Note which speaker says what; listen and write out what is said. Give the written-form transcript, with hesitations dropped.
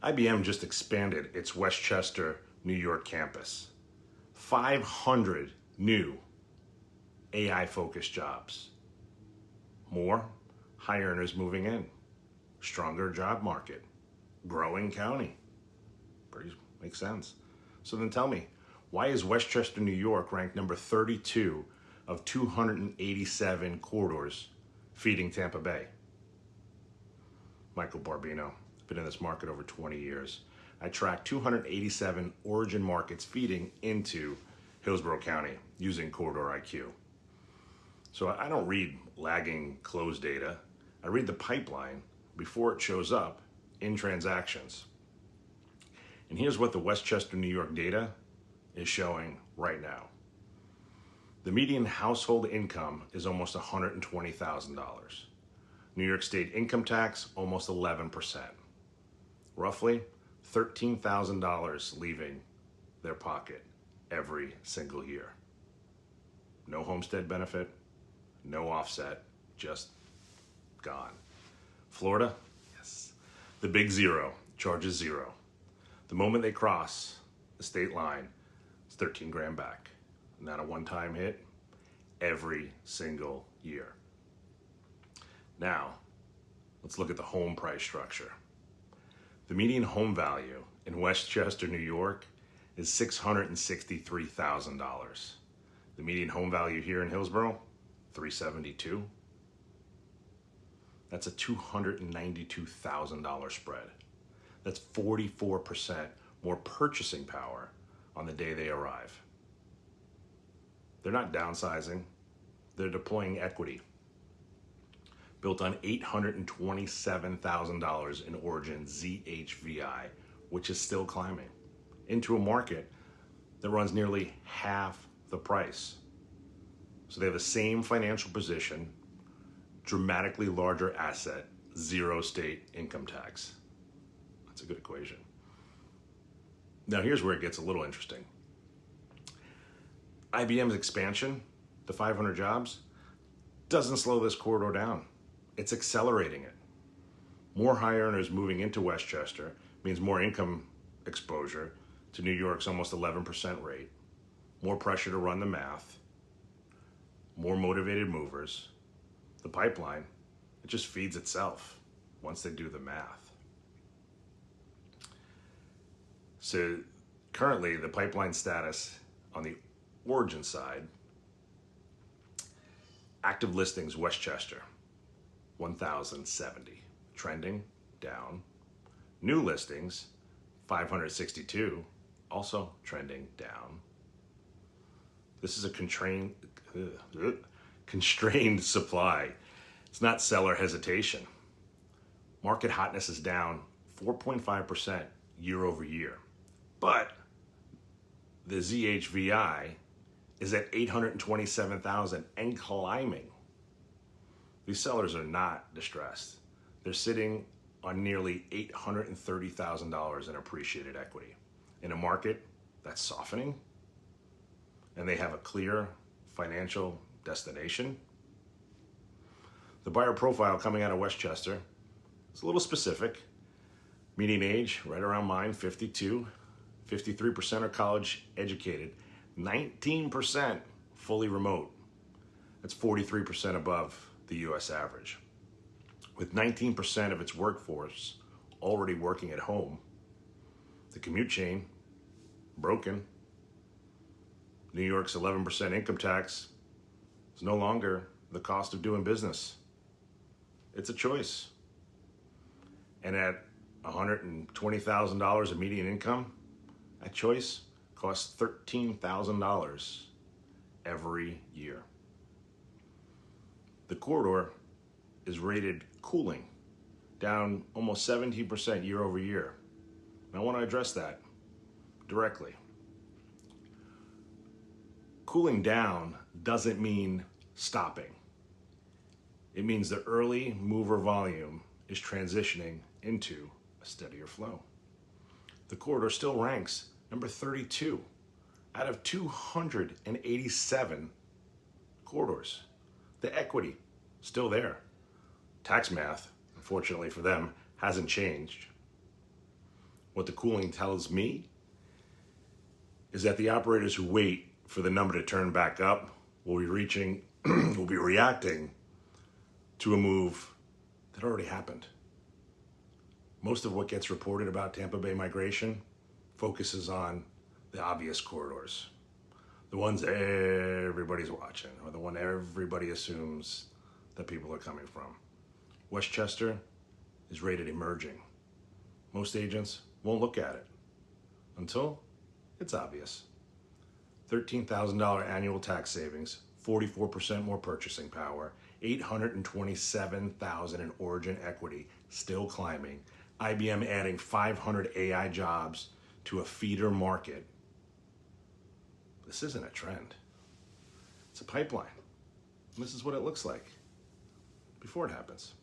Speaker 1: IBM just expanded its Westchester, New York campus. 500 new AI-focused jobs. More high earners moving in. Stronger job market. Growing county. Pretty makes sense. So then tell me, why is Westchester, New York ranked number 32 of 287 corridors feeding Tampa Bay? Michael Barbino. Been in this market over 20 years. I track 287 origin markets feeding into Hillsborough County using CorridorIQ. So I don't read lagging close data. I read the pipeline before it shows up in transactions. And here's what the Westchester, New York data is showing right now. The median household income is almost $120,000. New York State income tax, almost 11%. Roughly $13,000 leaving their pocket every single year. No homestead benefit, no offset, just gone. Florida, yes. The big zero, charges zero. The moment they cross the state line, it's 13 grand back. Not a one-time hit, every single year. Now, let's look at the home price structure. The median home value in Westchester, New York is $663,000. The median home value here in Hillsborough, $372,000. That's a $292,000 spread. That's 44% more purchasing power on the day they arrive. They're not downsizing, they're deploying equity. Built on $827,000 in origin ZHVI, which is still climbing, into a market that runs nearly half the price. So they have the same financial position, dramatically larger asset, zero state income tax. That's a good equation. Now here's where it gets a little interesting. IBM's expansion, the 500 jobs, doesn't slow this corridor down. It's accelerating it. More high earners moving into Westchester means more income exposure to New York's almost 11% rate, more pressure to run the math, more motivated movers. The pipeline, it just feeds itself once they do the math. So currently the pipeline status on the origin side, active listings Westchester, 1,070, trending down. New listings, 562, also trending down. This is a constrained supply. It's not seller hesitation. Market hotness is down 4.5% year over year. But the ZHVI is at 827,000 and climbing. These sellers are not distressed. They're sitting on nearly $830,000 in appreciated equity in a market that's softening, and they have a clear financial destination. The buyer profile coming out of Westchester is a little specific. Median age, right around mine, 52. 53% are college educated. 19% fully remote. That's 43% above the US average. With 19% of its workforce already working at home, the commute chain, broken. New York's 11% income tax is no longer the cost of doing business. It's a choice. And at $120,000 of median income, that choice costs $13,000 every year. The corridor is rated cooling, down almost 17% year over year. And I want to address that directly. Cooling down doesn't mean stopping. It means the early mover volume is transitioning into a steadier flow. The corridor still ranks number 32 out of 287 corridors. The equity, still there. Tax math, unfortunately for them, hasn't changed. What the cooling tells me is that the operators who wait for the number to turn back up will be reacting to a move that already happened. Most of what gets reported about Tampa Bay migration focuses on the obvious corridors, the ones everybody's watching, or the one everybody assumes that people are coming from. Westchester is rated emerging. Most agents won't look at it until it's obvious. $13,000 annual tax savings, 44% more purchasing power, $827,000 in origin equity, still climbing. IBM adding 500 AI jobs to a feeder market. This isn't a trend. It's a pipeline. And this is what it looks like before it happens.